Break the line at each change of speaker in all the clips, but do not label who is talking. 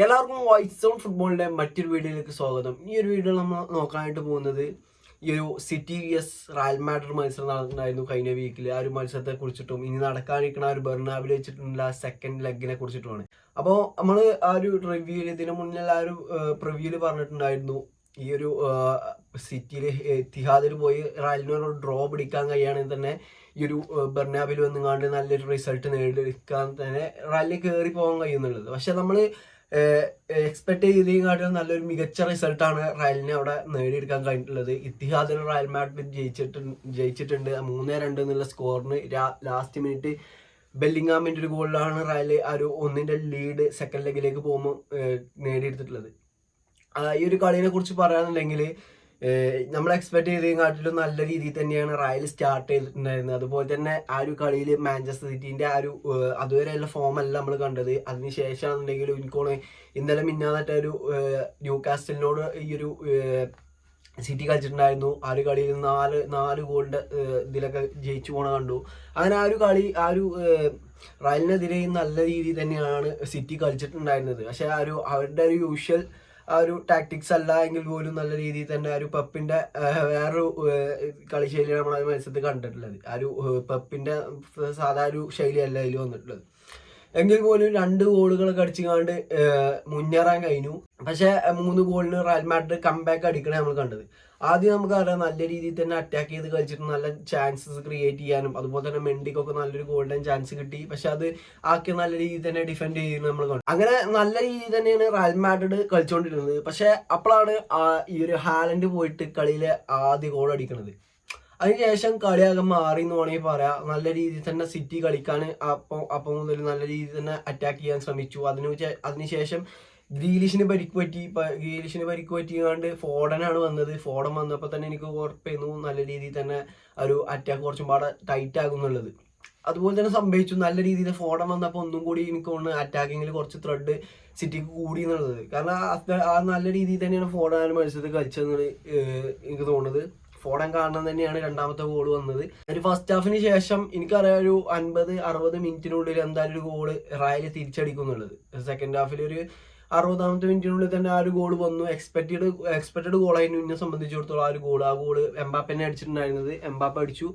എല്ലാവർക്കും vice zone ഫുട്ബോളിന്റെ മറ്റൊരു വീഡിയോയിലേക്ക് സ്വാഗതം. ഈ ഒരു വീഡിയോ നമ്മൾ നോക്കാനായിട്ട് പോകുന്നത് ഈ ഒരു സിറ്റി വിഎസ് റയൽ മാഡ്രിഡ് മത്സരം നടന്നിട്ടുണ്ടായിരുന്നു കഴിഞ്ഞ വീക്കിൽ. ആ ഒരു മത്സരത്തെ കുറിച്ചിട്ടും ഇനി നടക്കാനിരിക്കുന്ന ആ ഒരു ബെർണാബിൽ വെച്ചിട്ടുള്ള സെക്കൻഡ് ലെഗിനെ കുറിച്ചിട്ടുമാണ്. അപ്പോൾ നമ്മൾ ആ ഒരു റിവ്യൂവിൽ ഇതിന് മുന്നിൽ ആ ഒരു പ്രിവ്യൂവിൽ പറഞ്ഞിട്ടുണ്ടായിരുന്നു ഈ ഒരു സിറ്റിയിൽ എത്തിഹാദിൽ പോയി റയലിനൊരു ഡ്രോ പിടിക്കാൻ കഴിയുകയാണെങ്കിൽ തന്നെ ഈ ഒരു ബെർണാബിൽ വന്നുകൊണ്ട് നല്ലൊരു റിസൾട്ട് നേടിയെടുക്കാൻ തന്നെ റയലിൽ കയറി പോകാൻ കഴിയുന്നുള്ളത്. പക്ഷെ നമ്മൾ എക്സ്പെക്ട് ചെയ്തതിനെക്കാട്ടിലും നല്ലൊരു മികച്ച റിസൾട്ടാണ് റയലിനെ അവിടെ നേടിയെടുക്കാൻ കഴിഞ്ഞിട്ടുള്ളത്. ഇത്തിഹാദിൽ റയൽ മാഡ്രിഡ് ജയിച്ചിട്ടുണ്ട് 3-2 എന്നുള്ള സ്കോറിന്. ലാസ്റ്റ് മിനിറ്റ് ബെല്ലിംഗാമിൻ്റെ ഒരു ഗോളിലാണ് റയൽ ആ ഒരു 1-ന്റെ ലീഡ് സെക്കൻഡ് ലെഗിലേക്ക് പോകുമ്പോൾ നേടിയെടുത്തിട്ടുള്ളത്. ഈ ഒരു കളിയെ കുറിച്ച് പറയാന്നുണ്ടെങ്കിൽ നമ്മൾ എക്സ്പെക്ട് ചെയ്തതിനെക്കാട്ടിലും നല്ല രീതിയിൽ തന്നെയാണ് റയൽ സ്റ്റാർട്ട് ചെയ്തിട്ടുണ്ടായിരുന്നത്. അതുപോലെ തന്നെ ആ ഒരു കളിയിൽ മാഞ്ചസ്റ്റർ സിറ്റിന്റെ ആ ഒരു അതുവരെയുള്ള ഫോം അല്ല നമ്മൾ കണ്ടത്. അതിനുശേഷമാണെന്നുണ്ടെങ്കിൽ എനിക്കോണ് ഇന്നലെ മിന്നാന്നിട്ട് ഒരു ന്യൂകാസ്റ്റലിനോട് ഈ ഒരു സിറ്റി കളിച്ചിട്ടുണ്ടായിരുന്നു. ആ ഒരു കളിയിൽ നാല് ഗോളിന്റെ ഇതിലൊക്കെ ജയിച്ചു പോണ കണ്ടു. അങ്ങനെ ആ ഒരു കളി ആ ഒരു റയലിനെതിരെ നല്ല രീതിയിൽ തന്നെയാണ് സിറ്റി കളിച്ചിട്ടുണ്ടായിരുന്നത്. പക്ഷെ ആ ഒരു അവരുടെ ഒരു യൂഷ്വൽ ആ ഒരു ടാക്ടിക്സ് അല്ല എങ്കിൽ പോലും നല്ല രീതിയിൽ തന്നെ ആ ഒരു പെപ്പിന്റെ വേറൊരു കളിശൈലിയാണ് നമ്മൾ ആ മത്സരത്തിൽ കണ്ടിട്ടുള്ളത്. ആ ഒരു പെപ്പിന്റെ സാധാ ഒരു ശൈലിയല്ല അതിൽ വന്നിട്ടുള്ളത്. എങ്കിൽ പോലും 2 ഗോളുകളൊക്കെ അടിച്ചുകൊണ്ട് മുന്നേറാൻ കഴിഞ്ഞു. പക്ഷെ 3 ഗോളിന് റയൽ മാഡ്രിഡ് കംബാക്ക് അടിക്കണേ നമ്മൾ കണ്ടത്. ആദ്യം നമുക്കറിയാം നല്ല രീതിയിൽ തന്നെ അറ്റാക്ക് ചെയ്ത് കളിച്ചിട്ട് നല്ല ചാൻസസ് ക്രിയേറ്റ് ചെയ്യാനും അതുപോലെ തന്നെ മെൻഡിക്കൊക്കെ നല്ലൊരു ഗോൾഡൻ ചാൻസ് കിട്ടി. പക്ഷെ അത് ആക്കി നല്ല രീതിയിൽ തന്നെ ഡിഫെൻഡ് ചെയ്യുന്നത് നമ്മൾ കണ്ടു. അങ്ങനെ നല്ല രീതിയിൽ തന്നെയാണ് റയൽ മാഡ്രിഡ് കളിച്ചുകൊണ്ടിരുന്നത്. പക്ഷെ അപ്പോഴാണ് ഈ ഒരു ഹാലൻഡ് പോയിട്ട് കളിയിലെ ആദ്യ ഗോൾ അടിക്കുന്നത്. അതിനുശേഷം കളിയാകെ മാറി എന്ന് വേണമെങ്കിൽ പറയാം. നല്ല രീതിയിൽ തന്നെ സിറ്റി കളിക്കാൻ അപ്പം മുതൽ നല്ല രീതിയിൽ തന്നെ അറ്റാക്ക് ചെയ്യാൻ ശ്രമിച്ചു. അതിനുശേഷം ഗ്രീലിഷിന് പരിക്ക് പറ്റിയാണ്ട് ഫോഡനാണ് വന്നത്. ഫോഡൻ വന്നപ്പോൾ തന്നെ എനിക്ക് ഉറപ്പായിരുന്നു നല്ല രീതിയിൽ തന്നെ ഒരു അറ്റാക്ക് കുറച്ചും പാടെ ടൈറ്റ് ആകുന്നുള്ളത്. അതുപോലെ തന്നെ സംഭവിച്ചു. നല്ല രീതിയിൽ ഫോഡൻ വന്നപ്പോൾ ഒന്നും കൂടി എനിക്ക് തോന്നുന്നു അറ്റാക്കിങ്ങിൽ കുറച്ച് ത്രെഡ് സിറ്റിക്ക് കൂടി എന്നുള്ളത്. കാരണം ആ നല്ല രീതിയിൽ തന്നെയാണ് ഫോഡൻ മത്സരത്തിൽ കളിച്ചതെന്നാണ് എനിക്ക് തോന്നുന്നത്. ഫോഡൻ കാരണം തന്നെയാണ് രണ്ടാമത്തെ ഗോൾ വന്നത്. ഒരു ഫസ്റ്റ് ഹാഫിന് ശേഷം എനിക്കറിയാം ഒരു 50-60 മിനിറ്റിനുള്ളിൽ എന്തായാലും ഒരു ഗോള് റയൽ തിരിച്ചടിക്കുന്നുള്ളത്. സെക്കൻഡ് ഹാഫിൽ ഒരു 60ാമത്തെ മിനിറ്റിനുള്ളിൽ തന്നെ ആ ഒരു ഗോൾ വന്നു. എക്സ്പെക്റ്റഡ് ഗോളായിരുന്നു എന്നെ സംബന്ധിച്ചിടത്തോളം ആ ഗോള് എംബാപ്പനെ അടിച്ചിട്ടുണ്ടായിരുന്നത്. എംബാപ്പ അടിച്ചു.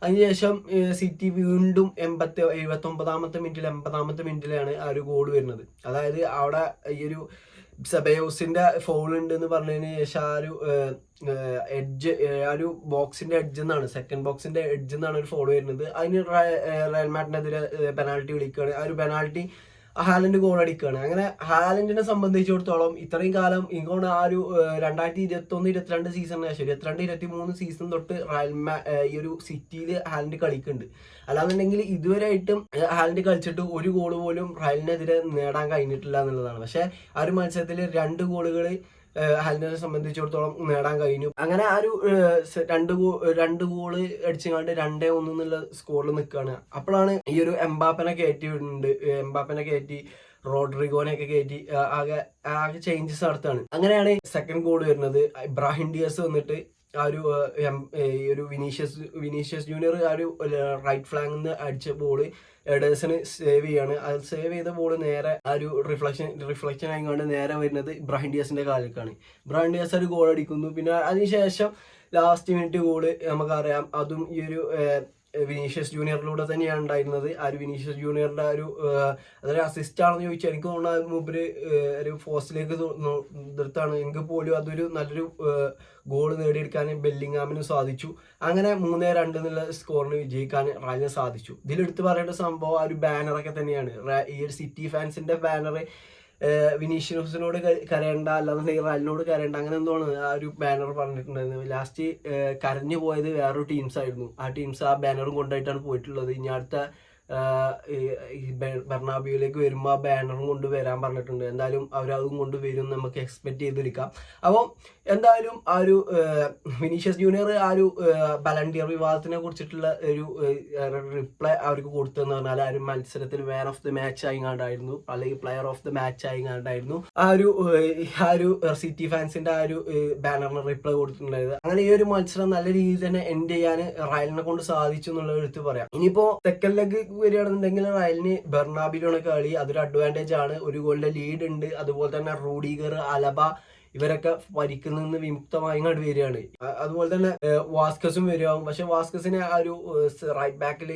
അതിനുശേഷം സിറ്റി വീണ്ടും 79ാമത്തെ മിനിറ്റിൽ 80ാമത്തെ മിനിറ്റിലാണ് ആ ഒരു ഗോൾ വരുന്നത്. അതായത് അവിടെ ഈ ഒരു സെബയോസിന്റെ ഫൗൾ ഉണ്ട് എന്ന് പറഞ്ഞതിന് ശേഷം ആ ഒരു എഡ്ജ് ആ ഒരു ബോക്സിന്റെ എഡ്ജ് എന്നാണ് സെക്കൻഡ് ബോക്സിന്റെ എഡ്ജ് എന്നാണ് ഒരു ഫൗൾ വരുന്നത്. അതിന് റയൽ മാഡ്രിഡിനെതിരെ പെനാൽറ്റി വിളിക്കുകയാണ്. ആ ഒരു പെനാൽറ്റി ഹാലൻഡ് ഗോൾ അടിക്കുകയാണ്. അങ്ങനെ ഹാലൻഡിനെ സംബന്ധിച്ചിടത്തോളം ഇത്രയും കാലം ഇങ്ങോട്ട് ആ ഒരു 2021-22 സീസണിന് ശേഷം 22-23 സീസൺ തൊട്ട് ഈ ഒരു സിറ്റിയിൽ ഹാലൻഡ് കളിക്കുന്നുണ്ട്. അല്ലാന്നുണ്ടെങ്കിൽ ഇതുവരെയായിട്ടും ഹാലൻഡ് കളിച്ചിട്ട് ഒരു ഗോൾ പോലും റയലിനെതിരെ നേടാൻ കഴിഞ്ഞിട്ടില്ല എന്നുള്ളതാണ്. പക്ഷെ ആ ഒരു മത്സരത്തിൽ 2 ഗോളുകൾ ഹാലൻഡിനെ സംബന്ധിച്ചിടത്തോളം നേടാൻ കഴിഞ്ഞു. അങ്ങനെ ആ ഒരു 2 ഗോള് അടിച്ചുകൊണ്ട് 2-1 എന്നുള്ള സ്കോറിൽ നിൽക്കുകയാണ്. അപ്പോഴാണ് ഈ ഒരു എംബാപ്പനെ കയറ്റി റോഡ്രിഗോനെയൊക്കെ കയറ്റി ആകെ ചേഞ്ചസ് നടത്തുകയാണ്. അങ്ങനെയാണ് സെക്കൻഡ് ഗോൾ വരുന്നത്. ഇബ്രാഹിം ഡിയാസ് വന്നിട്ട് ആ ഒരു വിനീഷ്യസ് ജൂനിയർ ആ ഒരു റൈറ്റ് ഫ്ലാങ്ങിൽ നിന്ന് അടിച്ച ബോള് എഡേഴ്സന് സേവ് ചെയ്യാണ്. അത് സേവ് ചെയ്ത ബോൾ നേരെ ആ ഒരു റിഫ്ലക്ഷൻ ആയിക്കൊണ്ട് നേരെ വരുന്നത് ഇബ്രാഹിം ഡിയാസിന്റെ കാലിലേക്കാണ്. ഇബ്രാഹിം ഡിയാസ് ഒരു ഗോൾ അടിക്കുന്നു. പിന്നെ അതിനുശേഷം ലാസ്റ്റ് മിനിറ്റ് ഗോള് നമുക്കറിയാം. അതും ഈ ഒരു വിനീഷ്യസ് ജൂനിയറിലൂടെ തന്നെയാണ് ഉണ്ടായിരുന്നത്. ആ ഒരു വിനീഷ്യസ് ജൂനിയറിന്റെ ഒരു അതൊരു അസിസ്റ്റ് ആണെന്ന് ചോദിച്ചാൽ എനിക്ക് തോന്നുന്നത് മൂപ്പര് ഒരു പോസ്റ്റിലേക്ക് നിർത്താണ്. എങ്കിൽ പോലും അതൊരു നല്ലൊരു ഗോൾ നേടിയെടുക്കാൻ ബെല്ലിംഗാമിന് സാധിച്ചു. അങ്ങനെ 3-2 എന്നുള്ള സ്കോറിന് വിജയിക്കാൻ റയലിന് സാധിച്ചു. ഇതിലെടുത്ത് പറയേണ്ട സംഭവം ആ ഒരു ബാനറൊക്കെ തന്നെയാണ്. ഈ ഒരു സിറ്റി ഫാൻസിന്റെ ബാനർ വിനീഷ്യസിനോട് കരയേണ്ട അല്ലാന്നുണ്ടെങ്കിൽ റയലിനോട് കരയേണ്ട അങ്ങനെ എന്താണ് ആ ഒരു ബാനർ പറഞ്ഞിട്ടുണ്ടായിരുന്നത്. ലാസ്റ്റ് കരഞ്ഞു പോയത് വേറൊരു ടീംസ് ആയിരുന്നു. ആ ടീംസ് ആ ബാനറും കൊണ്ടായിട്ടാണ് പോയിട്ടുള്ളത്. ഇനി അടുത്ത ബെർണാബിയിലേക്ക് വരുമ്പോൾ ആ ബാനറും കൊണ്ട് വരാൻ പറഞ്ഞിട്ടുണ്ട്. എന്തായാലും അവരതും കൊണ്ട് വരും നമുക്ക് എക്സ്പെക്ട് ചെയ്തിരിക്കാം. അപ്പോൾ എന്തായാലും ആ ഒരു വിനീഷ്യസ് ജൂനിയർ ആ ഒരു ബലണ്ടിയർ വിവാദത്തിനെ കുറിച്ചിട്ടുള്ള ഒരു റിപ്ലൈ അവർക്ക് കൊടുത്തെന്ന് പറഞ്ഞാൽ ആ ഒരു മത്സരത്തിൽ മാൻ ഓഫ് ദി മാച്ച് ആയിങ്ങാണ്ടായിരുന്നു, അല്ലെങ്കിൽ പ്ലെയർ ഓഫ് ദി മാച്ച് ആയിങ്ങാണ്ടായിരുന്നു ആ ഒരു സിറ്റി ഫാൻസിന്റെ ആ ഒരു ബാനറിന് റിപ്ലൈ കൊടുത്തിട്ടുണ്ടായത്. അങ്ങനെ ഈ ഒരു മത്സരം നല്ല രീതിയിൽ തന്നെ എൻഡ് ചെയ്യാൻ റയലിനെ കൊണ്ട് സാധിച്ചു എന്നുള്ളത് എടുത്ത് പറയാം. ഇനിയിപ്പോ സെക്കൻഡ് ലെഗ് വരികയാണെന്നുണ്ടെങ്കിൽ റയലിന് ബെർണാബിലാണ് കളി, അതൊരു അഡ്വാൻറ്റേജ് ആണ്. ഒരു ഗോളിന്റെ ലീഡ് ഉണ്ട്. അതുപോലെ തന്നെ റൂഡിഗർ, അലബ ഇവരൊക്കെ പരിക്കിൽ നിന്ന് വിമുക്തമായി ഇങ്ങോട്ട് വരികയാണ്. അതുപോലെ തന്നെ വാസ്കസും വരികയാവും. പക്ഷെ വാസ്കസിനെ ആ ഒരു റൈറ്റ് ബാക്കിൽ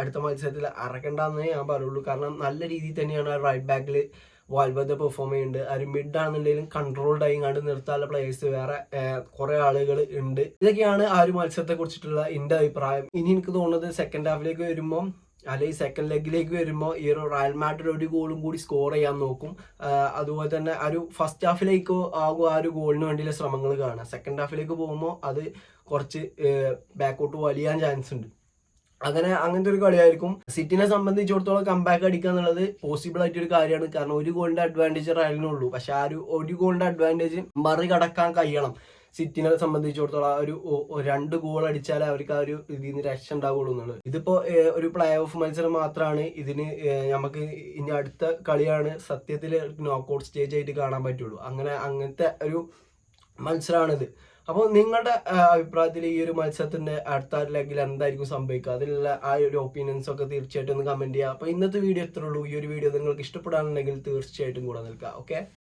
അടുത്ത മത്സരത്തിൽ ഇറക്കണ്ടെന്നേ ഞാൻ പറയുള്ളൂ. കാരണം നല്ല രീതിയിൽ തന്നെയാണ് ആ റൈറ്റ് ബാക്കിൽ വാൽവെർദെ പെർഫോം ചെയ്യുന്നുണ്ട്. ആ ഒരു മിഡ് ആണെന്നുണ്ടെങ്കിലും കൺട്രോൾഡ് ആയി കണ്ട് നിർത്താനുള്ള പ്ലേയേഴ്സ് വേറെ കുറെ ആളുകൾ ഉണ്ട്. ഇതൊക്കെയാണ് ആ ഒരു മത്സരത്തെ കുറിച്ചിട്ടുള്ള എന്റെ അഭിപ്രായം. ഇനി എനിക്ക് തോന്നുന്നത് സെക്കൻഡ് ഹാഫിലേക്ക് വരുമ്പോൾ അല്ലെങ്കിൽ സെക്കൻഡ് ലെഗിലേക്ക് വരുമ്പോൾ ഈ ഒരു റയൽ മാഡ്രിഡ് ഒരു ഗോളും കൂടി സ്കോർ ചെയ്യാൻ നോക്കും. അതുപോലെ തന്നെ ആ ഒരു ഫസ്റ്റ് ഹാഫിലേക്ക് ആകും ആ ഒരു ഗോളിന് വേണ്ടിയുള്ള ശ്രമങ്ങൾ കാണാം. സെക്കൻഡ് ഹാഫിലേക്ക് പോകുമ്പോൾ അത് കുറച്ച് ബാക്കോട്ട് വലിയാൻ ചാൻസ് ഉണ്ട്. അങ്ങനത്തെ ഒരു കളിയായിരിക്കും. സിറ്റിനെ സംബന്ധിച്ചിടത്തോളം കംബാക്ക് അടിക്കുക എന്നുള്ളത് പോസിബിൾ ആയിട്ടൊരു കാര്യമാണ്. കാരണം ഒരു ഗോളിന്റെ അഡ്വാൻറ്റേജ് റയലിനുള്ളൂ. പക്ഷെ ആ ഒരു ഗോളിന്റെ അഡ്വാൻറ്റേജ് മറികടക്കാൻ കഴിയണം. സിറ്റിനെ സംബന്ധിച്ചിടത്തോളം ആ ഒരു 2 ഗോൾ അടിച്ചാലേ അവർക്ക് ആ ഒരു ഇതിൽ നിന്ന് രക്ഷ ഉണ്ടാവുള്ളൂ എന്നുള്ളത്. ഇതിപ്പോ ഒരു പ്ലേ ഓഫ് മത്സരം മാത്രമാണ്. ഇതിന് നമുക്ക് ഇനി അടുത്ത കളിയാണ് സത്യത്തിൽ നോക്കൗട്ട് സ്റ്റേജ് ആയിട്ട് കാണാൻ പറ്റുള്ളൂ. അങ്ങനത്തെ ഒരു മത്സരമാണിത്. അപ്പോൾ നിങ്ങളുടെ അഭിപ്രായത്തിൽ ഈ ഒരു മത്സരത്തിന്റെ അടുത്ത ലെഗിൽ എന്തായിരിക്കും സംഭവിക്കുക, അതിലുള്ള ആ ഒരു ഒപ്പീനിയൻസ് ഒക്കെ തീർച്ചയായിട്ടും ഒന്ന് കമന്റ് ചെയ്യുക. അപ്പോൾ ഇന്നത്തെ വീഡിയോ എത്ര ഉള്ളൂ. ഈ ഒരു വീഡിയോ നിങ്ങൾക്ക് ഇഷ്ടപ്പെടാനുണ്ടെങ്കിൽ തീർച്ചയായിട്ടും കൂടെ നിൽക്കുക. ഓക്കെ.